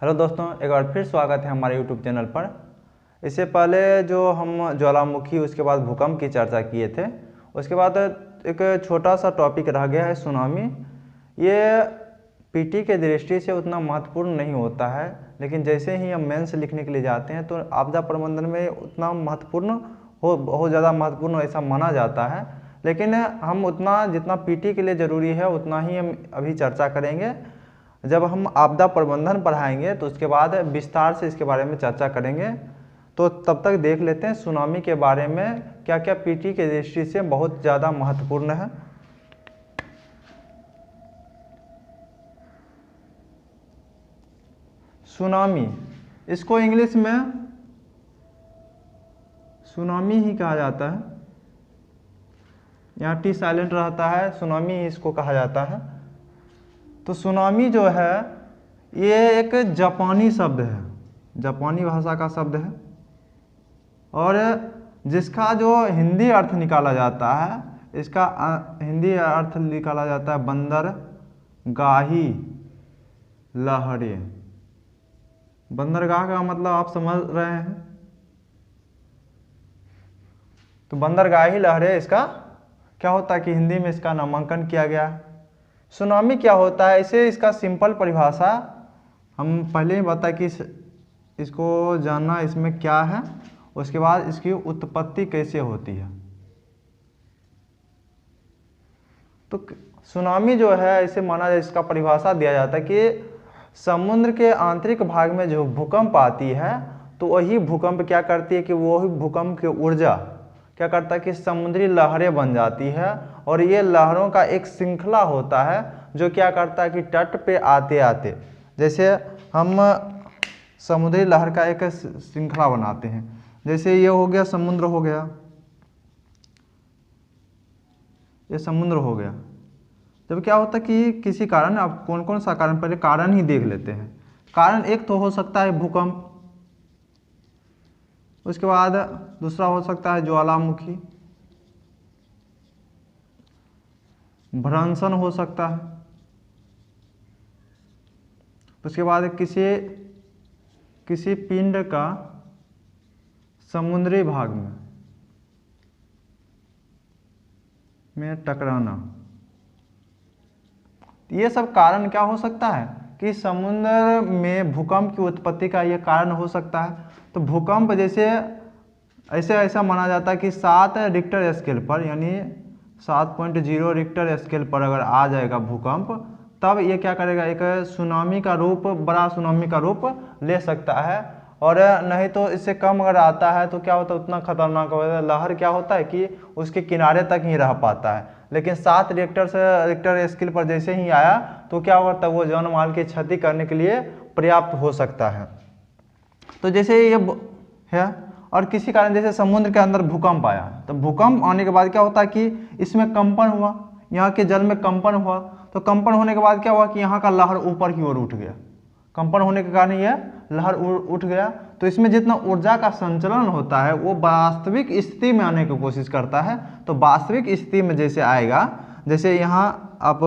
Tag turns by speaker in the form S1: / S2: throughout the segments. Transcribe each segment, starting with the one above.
S1: Hello दोस्तों, एक बार फिर स्वागत है हमारे यूट्यूब चैनल पर। इससे पहले जो हम ज्वालामुखी उसके बाद भूकंप की चर्चा किए थे, उसके बाद एक छोटा सा टॉपिक रह गया है सुनामी। ये पीटी के दृष्टि से उतना महत्वपूर्ण नहीं होता है, लेकिन जैसे ही हम मेंस लिखने के लिए जाते हैं तो आपदा प्रबंधन में उतना महत्वपूर्ण हो, बहुत ज़्यादा महत्वपूर्ण ऐसा माना जाता है। लेकिन हम उतना जितना पीटी के लिए ज़रूरी है उतना ही हम अभी चर्चा करेंगे। जब हम आपदा प्रबंधन पढ़ाएंगे तो उसके बाद विस्तार से इसके बारे में चर्चा करेंगे। तो तब तक देख लेते हैं सुनामी के बारे में क्या क्या पीटी के दृष्टि से बहुत ज़्यादा महत्वपूर्ण है। सुनामी, इसको इंग्लिश में सुनामी ही कहा जाता है। यहाँ टी साइलेंट रहता है, सुनामी ही इसको कहा जाता है। तो सुनामी जो है ये एक जापानी शब्द है, जापानी भाषा का शब्द है, और जिसका जो हिंदी अर्थ निकाला जाता है, इसका हिंदी अर्थ निकाला जाता है बंदरगाही लहरें। बंदरगाह का मतलब आप समझ रहे हैं। तो बंदरगाही लहरें इसका क्या होता है कि हिंदी में इसका नामांकन किया गया है। सुनामी क्या होता है, इसे इसका सिंपल परिभाषा हम पहले ही बता कि इसको जानना इसमें क्या है, उसके बाद इसकी उत्पत्ति कैसे होती है। तो सुनामी जो है इसे माना जाए, इसका परिभाषा दिया जाता है कि समुद्र के आंतरिक भाग में जो भूकंप आती है तो वही भूकंप क्या करती है कि वही भूकंप की ऊर्जा क्या करता है कि समुद्री लहरें बन जाती है, और ये लहरों का एक श्रृंखला होता है जो क्या करता है कि तट पे आते आते, जैसे हम समुद्री लहर का एक श्रृंखला बनाते हैं। जैसे ये हो गया समुद्र हो गया, ये समुद्र हो गया। जब क्या होता है कि किसी कारण, आप कौन कौन सा कारण, पहले कारण ही देख लेते हैं। कारण एक तो हो सकता है भूकंप, उसके बाद दूसरा हो सकता है ज्वालामुखी, भ्रंशन हो सकता है, उसके बाद किसी पिंड का समुद्री भाग में टकराना। ये सब कारण क्या हो सकता है कि समुद्र में भूकंप की उत्पत्ति का ये कारण हो सकता है। तो भूकंप जैसे ऐसा माना जाता है कि 7 रिक्टर स्केल पर, यानी 7.0 रिक्टर स्केल पर अगर आ जाएगा भूकंप, तब ये क्या करेगा, एक सुनामी का रूप, बड़ा सुनामी का रूप ले सकता है। और नहीं तो इससे कम अगर आता है तो क्या होता है, उतना खतरनाक होता है। लहर क्या होता है कि उसके किनारे तक ही रह पाता है। लेकिन 7 रिक्टर स्केल पर जैसे ही आया तो क्या होता है, वो जान माल की क्षति करने के लिए पर्याप्त हो सकता है। तो जैसे ये है, और किसी कारण जैसे समुद्र के अंदर भूकंप आया, तो भूकंप आने के बाद क्या होता है कि इसमें कंपन हुआ, यहाँ के जल में कंपन हुआ। तो कंपन होने के बाद क्या हुआ कि यहाँ का लहर ऊपर की ओर उठ गया। कंपन होने के कारण यह लहर उठ गया। तो इसमें जितना ऊर्जा का संचलन होता है वो वास्तविक स्थिति में आने की कोशिश करता है। तो वास्तविक स्थिति में जैसे आएगा, जैसे यहाँ आप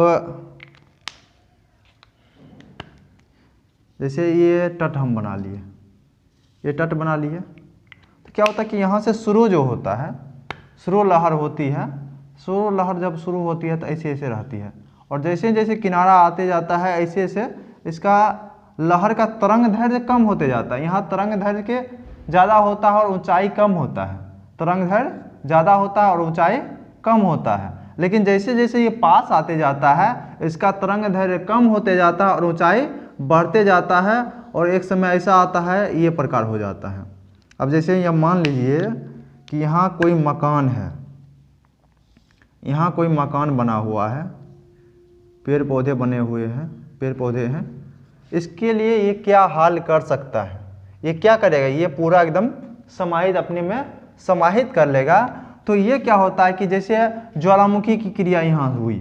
S1: जैसे ये तट हम बना लिए, ये तट बना लिए, तो क्या होता है कि यहाँ से शुरू जो होता है, शुरू लहर होती है। शुरू लहर जब शुरू होती है तो ऐसे ऐसे रहती है, और जैसे जैसे किनारा आते जाता है ऐसे ऐसे इसका लहर का तरंग दैर्घ्य कम होते जाता है। यहाँ तरंग दैर्घ्य के ज़्यादा होता है और ऊंचाई कम होता है। तरंग दैर्घ्य ज़्यादा होता है और ऊंचाई कम होता है। लेकिन जैसे जैसे ये पास आते जाता है, इसका तरंग दैर्घ्य कम होते जाता है और ऊंचाई बढ़ते जाता है, और एक समय ऐसा आता है ये प्रकार हो जाता है। अब जैसे यह मान लीजिए कि यहाँ कोई मकान है, यहाँ कोई मकान बना हुआ है, पेड़ पौधे बने हुए हैं, पेड़ पौधे हैं। इसके लिए ये क्या हाल कर सकता है, ये क्या करेगा, ये पूरा एकदम समाहित अपने में समाहित कर लेगा। तो ये क्या होता है कि जैसे ज्वालामुखी की क्रिया यहाँ हुई,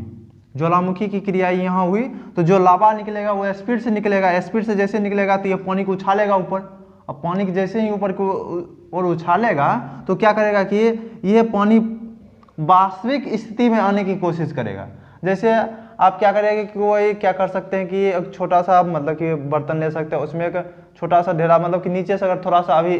S1: ज्वालामुखी की क्रिया यहाँ हुई, तो जो लावा निकलेगा वो स्पीड से निकलेगा। स्पीड से जैसे निकलेगा तो ये पानी को उछालेगा ऊपर। अब पानी के जैसे ही ऊपर को और उछालेगा तो क्या करेगा कि ये पानी वास्तविक स्थिति में आने की कोशिश करेगा। जैसे आप क्या करेंगे कि वही क्या कर सकते हैं कि एक छोटा सा मतलब कि बर्तन ले सकते हैं, उसमें एक छोटा सा ढेला मतलब कि नीचे से अगर थोड़ा सा अभी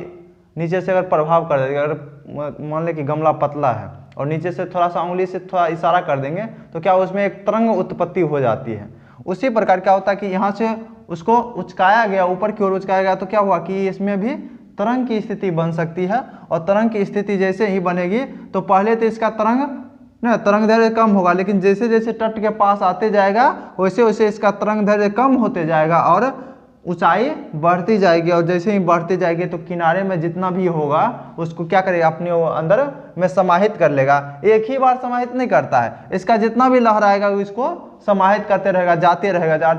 S1: नीचे से अगर प्रभाव कर देंगे, अगर मान लें कि गमला पतला है और नीचे से थोड़ा सा उंगली से थोड़ा इशारा कर देंगे तो क्या उसमें एक तरंग उत्पत्ति हो जाती है। उसी प्रकार क्या होता है कि यहाँ से उसको उचकाया गया, ऊपर की ओर उचकाया गया तो क्या हुआ कि इसमें भी तरंग की स्थिति बन सकती है। और तरंग की स्थिति जैसे ही बनेगी तो पहले तो इसका तरंग दैर्ध्य कम होगा, लेकिन जैसे जैसे तट के पास आते जाएगा वैसे वैसे इसका तरंग दैर्ध्य कम होते जाएगा और ऊंचाई बढ़ती जाएगी। और जैसे ही बढ़ती जाएगी तो किनारे में जितना भी होगा उसको क्या करेगा, अपने अंदर में समाहित कर लेगा। एक ही बार समाहित नहीं करता है, इसका जितना भी लहर आएगा इसको समाहित करते रहेगा, जाते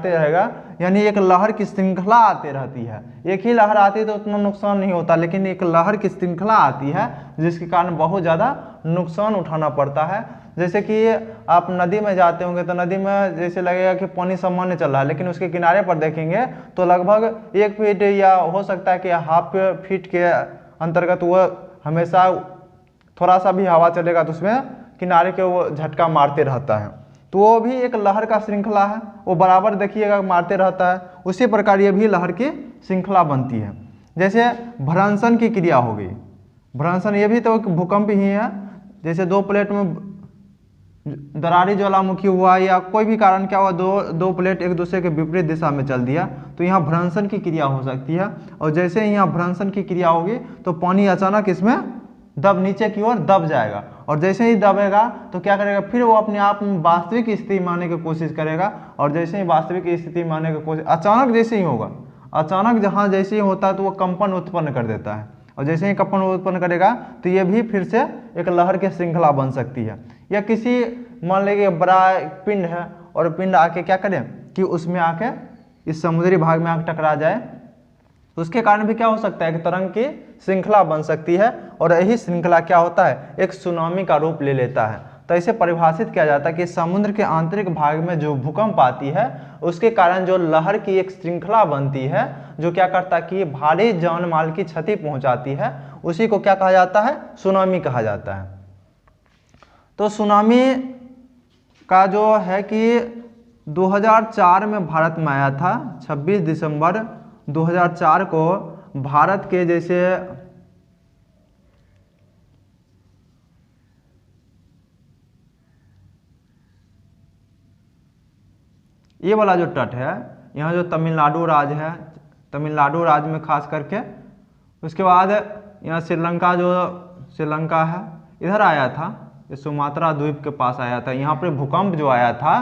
S1: रहेगा, यानी एक लहर की श्रृंखला आती रहती है। एक ही लहर आती है तो उतना नुकसान नहीं होता, लेकिन एक लहर की श्रृंखला आती है जिसके कारण बहुत ज़्यादा नुकसान उठाना पड़ता है। जैसे कि आप नदी में जाते होंगे तो नदी में जैसे लगेगा कि पानी सामान्य चल रहा है, लेकिन उसके किनारे पर देखेंगे तो लगभग 1 फीट या हो सकता है कि हाफ फीट के अंतर्गत वो हमेशा थोड़ा सा भी हवा चलेगा तो उसमें किनारे के वो झटका मारते रहता है। तो वो भी एक लहर का श्रृंखला है, वो बराबर देखिएगा मारते रहता है। उसी प्रकार ये भी लहर की श्रृंखला बनती है। जैसे भ्रंशन की क्रिया हो गई, भ्रंशन ये भी तो एक भूकंप ही है। जैसे 2 प्लेट में दरारी ज्वालामुखी हुआ या कोई भी कारण क्या हुआ, दो प्लेट एक दूसरे के विपरीत दिशा में चल दिया तो यहाँ भ्रंशन की क्रिया हो सकती है। और जैसे ही यहाँ भ्रंशन की क्रिया होगी तो पानी अचानक इसमें नीचे की ओर दब जाएगा, और जैसे ही दबेगा तो क्या करेगा, फिर वो अपने आप में वास्तविक स्थिति में आने की कोशिश करेगा। और जैसे ही वास्तविक स्थिति में आने की कोशिश अचानक जैसे ही होगा, अचानक जहाँ जैसे ही होता है तो वो कंपन उत्पन्न कर देता है, और जैसे ही कंपन उत्पन्न करेगा तो ये भी फिर से एक लहर की श्रृंखला बन सकती है। या किसी मान लीजिए बड़ा पिंड है और पिंड आके क्या करे कि उसमें आके इस समुद्री भाग में आके टकरा जाए, उसके कारण भी क्या हो सकता है कि तरंग की श्रृंखला बन सकती है। और यही श्रृंखला क्या होता है, एक सुनामी का रूप ले लेता है। तो इसे परिभाषित किया जाता है कि समुद्र के आंतरिक भाग में जो भूकंप आती है उसके कारण जो लहर की एक श्रृंखला बनती है, जो क्या करता है कि भारी जान माल की क्षति पहुंचाती है, उसी को क्या कहा जाता है, सुनामी कहा जाता है। तो सुनामी का जो है कि 2004 में भारत में आया था। 26 दिसंबर 2004 को भारत के जैसे ये वाला जो तट है, यहाँ जो तमिलनाडु राज्य है, तमिलनाडु राज्य में खास करके, उसके बाद यहाँ श्रीलंका है, इधर आया था, ये सुमात्रा द्वीप के पास आया था। यहाँ पर भूकंप जो आया था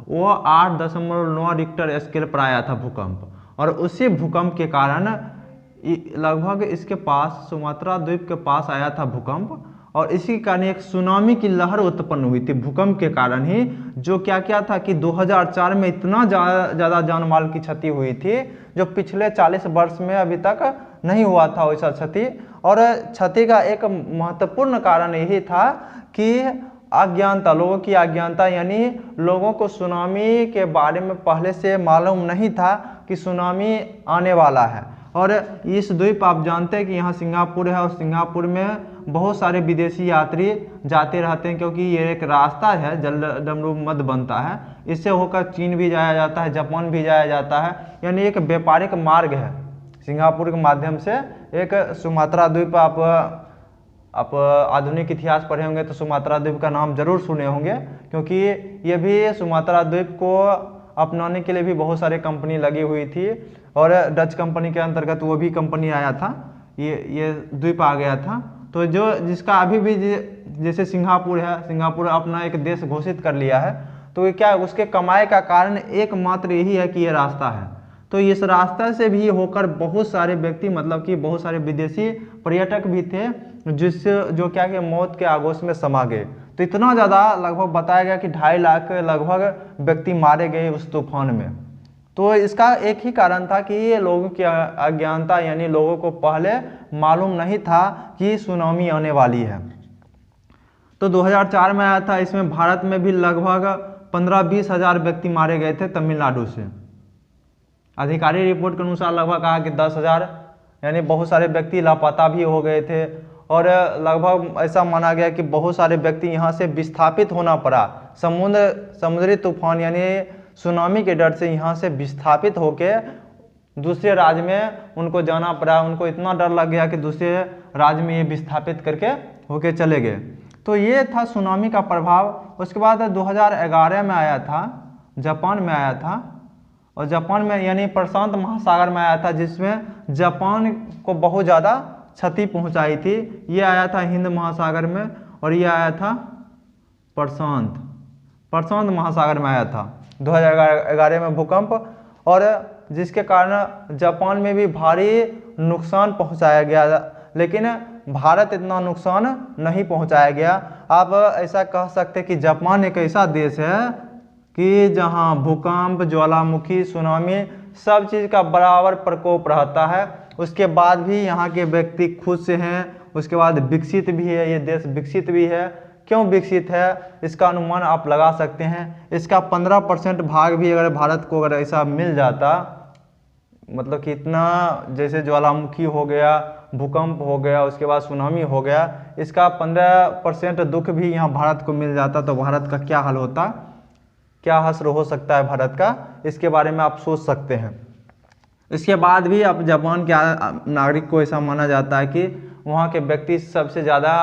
S1: वो 8.9 रिक्टर स्केल पर आया था भूकंप। और उसी भूकंप के कारण लगभग इसके पास सुमात्रा द्वीप के पास आया था भूकंप, और इसी कारण एक सुनामी की लहर उत्पन्न हुई थी भूकंप के कारण ही। जो क्या क्या था कि 2004 में इतना ज़्यादा जान माल की क्षति हुई थी जो पिछले 40 वर्ष में अभी तक नहीं हुआ था वैसा क्षति। और क्षति का एक महत्वपूर्ण कारण यही था कि अज्ञानता, लोगों की अज्ञानता, यानी लोगों को सुनामी के बारे में पहले से मालूम नहीं था कि सुनामी आने वाला है। और इस द्वीप आप जानते हैं कि यहाँ सिंगापुर है, और सिंगापुर में बहुत सारे विदेशी यात्री जाते रहते हैं, क्योंकि ये एक रास्ता है, जलडमरू मध्य बनता है, इससे होकर चीन भी जाया जाता है, जापान भी जाया जाता है, यानी एक व्यापारिक मार्ग है सिंगापुर के माध्यम से। एक सुमात्रा द्वीप, आप आधुनिक इतिहास पढ़े होंगे तो सुमात्रा द्वीप का नाम जरूर सुने होंगे, क्योंकि ये भी सुमात्रा द्वीप को अपनाने के लिए भी बहुत सारे कंपनी लगी हुई थी, और डच कंपनी के अंतर्गत वो भी कंपनी आया था, ये द्वीप आ गया था। तो जो जिसका अभी भी जैसे सिंगापुर है, सिंगापुर अपना एक देश घोषित कर लिया है, तो ये क्या, उसके कमाई का कारण एकमात्र यही है कि ये रास्ता है। तो इस रास्ता से भी होकर बहुत सारे व्यक्ति, मतलब कि बहुत सारे विदेशी पर्यटक भी थे जिससे जो क्या कि मौत के आगोश में समा गए। तो इतना ज़्यादा लगभग बताया गया कि 2.5 लाख लगभग व्यक्ति मारे गए उस तूफान में। तो इसका एक ही कारण था कि ये लोगों की अज्ञानता, यानी लोगों को पहले मालूम नहीं था कि सुनामी आने वाली है। तो 2004 में आया था, इसमें भारत में भी लगभग 15-20 हज़ार व्यक्ति मारे गए थे तमिलनाडु से। आधिकारिक रिपोर्ट के अनुसार लगभग कहा कि 10,000, यानी बहुत सारे व्यक्ति लापता भी हो गए थे। और लगभग ऐसा माना गया कि बहुत सारे व्यक्ति यहाँ से विस्थापित होना पड़ा। समुद्री तूफान यानी सुनामी के डर से यहाँ से विस्थापित होके दूसरे राज्य में उनको जाना पड़ा। उनको इतना डर लग गया कि दूसरे राज्य में ये विस्थापित करके होके चले गए। तो ये था सुनामी का प्रभाव। उसके बाद 2011 में आया था, जापान में आया था, और जापान में यानी प्रशांत महासागर में आया था, जिसमें जापान को बहुत ज़्यादा क्षति पहुंचाई थी। ये आया था हिंद महासागर में, और ये आया था प्रशांत महासागर में आया था 2011 में भूकंप, और जिसके कारण जापान में भी भारी नुकसान पहुंचाया गया, लेकिन भारत इतना नुकसान नहीं पहुंचाया गया। आप ऐसा कह सकते कि जापान एक ऐसा देश है कि जहां भूकंप, ज्वालामुखी, सुनामी सब चीज़ का बराबर प्रकोप रहता है। उसके बाद भी यहाँ के व्यक्ति खुश हैं। उसके बाद विकसित भी है, ये देश विकसित भी है। क्यों विकसित है इसका अनुमान आप लगा सकते हैं। इसका 15% भाग भी अगर भारत को अगर ऐसा मिल जाता, मतलब कि इतना जैसे ज्वालामुखी हो गया, भूकंप हो गया, उसके बाद सुनामी हो गया, इसका 15% दुख भी यहाँ भारत को मिल जाता तो भारत का क्या हाल होता, क्या हश्र हो सकता है भारत का, इसके बारे में आप सोच सकते हैं। इसके बाद भी अब जापान के नागरिक को ऐसा माना जाता है कि वहाँ के व्यक्ति सबसे ज़्यादा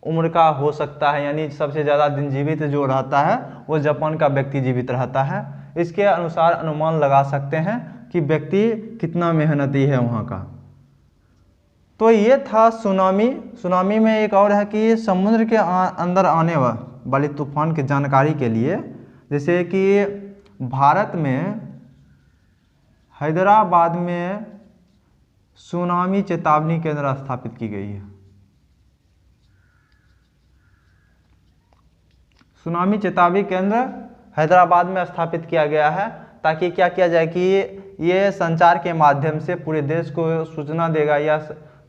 S1: उम्र का हो सकता है, यानी सबसे ज़्यादा दिन जीवित जो रहता है वो जापान का व्यक्ति जीवित रहता है। इसके अनुसार अनुमान लगा सकते हैं कि व्यक्ति कितना मेहनती है वहाँ का। तो ये था सुनामी। सुनामी में एक और है कि समुद्र के अंदर आने वाली तूफान की जानकारी के लिए, जैसे कि भारत में हैदराबाद में सुनामी चेतावनी केंद्र स्थापित की गई है। सुनामी चेतावनी केंद्र हैदराबाद में स्थापित किया गया है, ताकि क्या किया जाए कि ये संचार के माध्यम से पूरे देश को सूचना देगा, या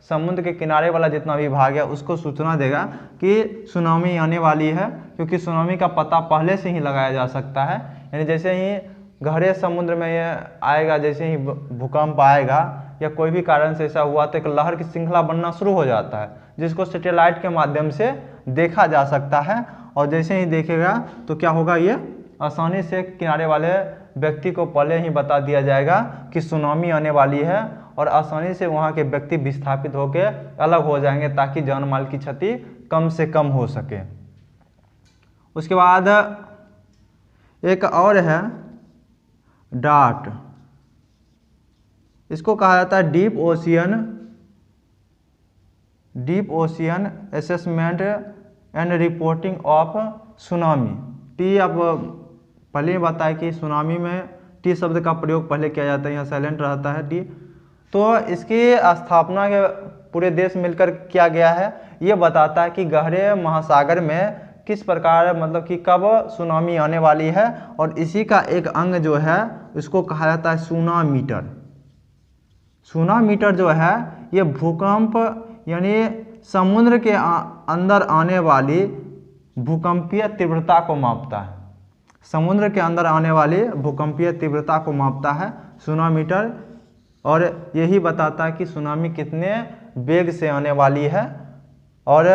S1: समुद्र के किनारे वाला जितना भी भाग है उसको सूचना देगा कि सुनामी आने वाली है। क्योंकि सुनामी का पता पहले से ही लगाया जा सकता है, यानी जैसे ही गहरे समुद्र में ये आएगा, जैसे ही भूकंप आएगा या कोई भी कारण से ऐसा हुआ तो एक लहर की श्रृंखला बनना शुरू हो जाता है, जिसको सैटेलाइट के माध्यम से देखा जा सकता है। और जैसे ही देखेगा तो क्या होगा, ये आसानी से किनारे वाले व्यक्ति को पहले ही बता दिया जाएगा कि सुनामी आने वाली है, और आसानी से वहाँ के व्यक्ति विस्थापित होकर अलग हो जाएंगे, ताकि जान माल की क्षति कम से कम हो सके। उसके बाद एक और है डार्ट, इसको कहा जाता है deep ocean assessment and reporting of tsunami. T आप पहले ही बताया कि सुनामी में टी शब्द का प्रयोग पहले किया जाता है, यहाँ साइलेंट रहता है टी। तो इसकी स्थापना के पूरे देश मिलकर किया गया है। ये बताता है कि गहरे महासागर में किस प्रकार, मतलब कि कब सुनामी आने वाली है, और इसी का एक अंग जो है इसको कहा जाता है सुनामीटर। सुनामीटर जो है ये भूकंप यानी समुद्र के अंदर आने वाली भूकंपीय तीव्रता को मापता है। समुद्र के अंदर आने वाली भूकंपीय तीव्रता को मापता है सुनामीटर, और यही बताता है कि सुनामी कितने वेग से आने वाली है। और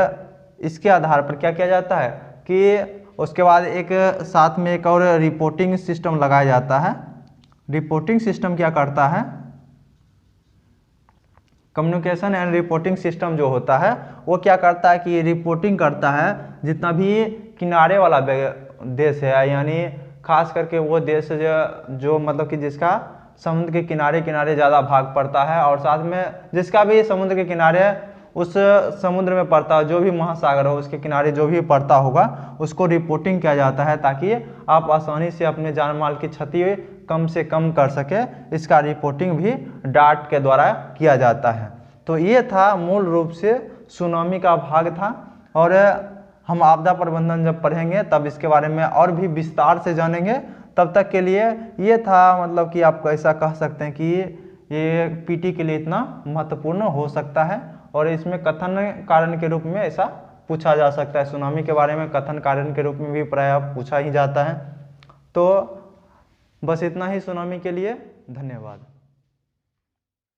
S1: इसके आधार पर क्या किया जाता है कि उसके बाद एक साथ में एक और रिपोर्टिंग सिस्टम लगाया जाता है। रिपोर्टिंग सिस्टम क्या करता है, कम्युनिकेशन एंड रिपोर्टिंग सिस्टम जो होता है वो क्या करता है कि रिपोर्टिंग करता है जितना भी किनारे वाला देश है, यानी खास करके वो देश जो मतलब कि जिसका समुद्र के किनारे किनारे ज़्यादा भाग पड़ता है, और साथ में जिसका भी समुद्र के किनारे उस समुद्र में पड़ता है, जो भी महासागर हो उसके किनारे जो भी पड़ता होगा उसको रिपोर्टिंग किया जाता है, ताकि आप आसानी से अपने जान माल की क्षति कम से कम कर सके। इसका रिपोर्टिंग भी डार्ट के द्वारा किया जाता है। तो ये था मूल रूप से सुनामी का भाग था, और हम आपदा प्रबंधन जब पढ़ेंगे तब इसके बारे में और भी विस्तार से जानेंगे। तब तक के लिए ये था, मतलब कि आप ऐसा कह सकते हैं कि ये पीटी के लिए इतना महत्वपूर्ण हो सकता है, और इसमें कथन कारण के रूप में ऐसा पूछा जा सकता है। सुनामी के बारे में कथन कारण के रूप में भी प्रायः पूछा ही जाता है। तो बस इतना ही सुनामी के लिए, धन्यवाद।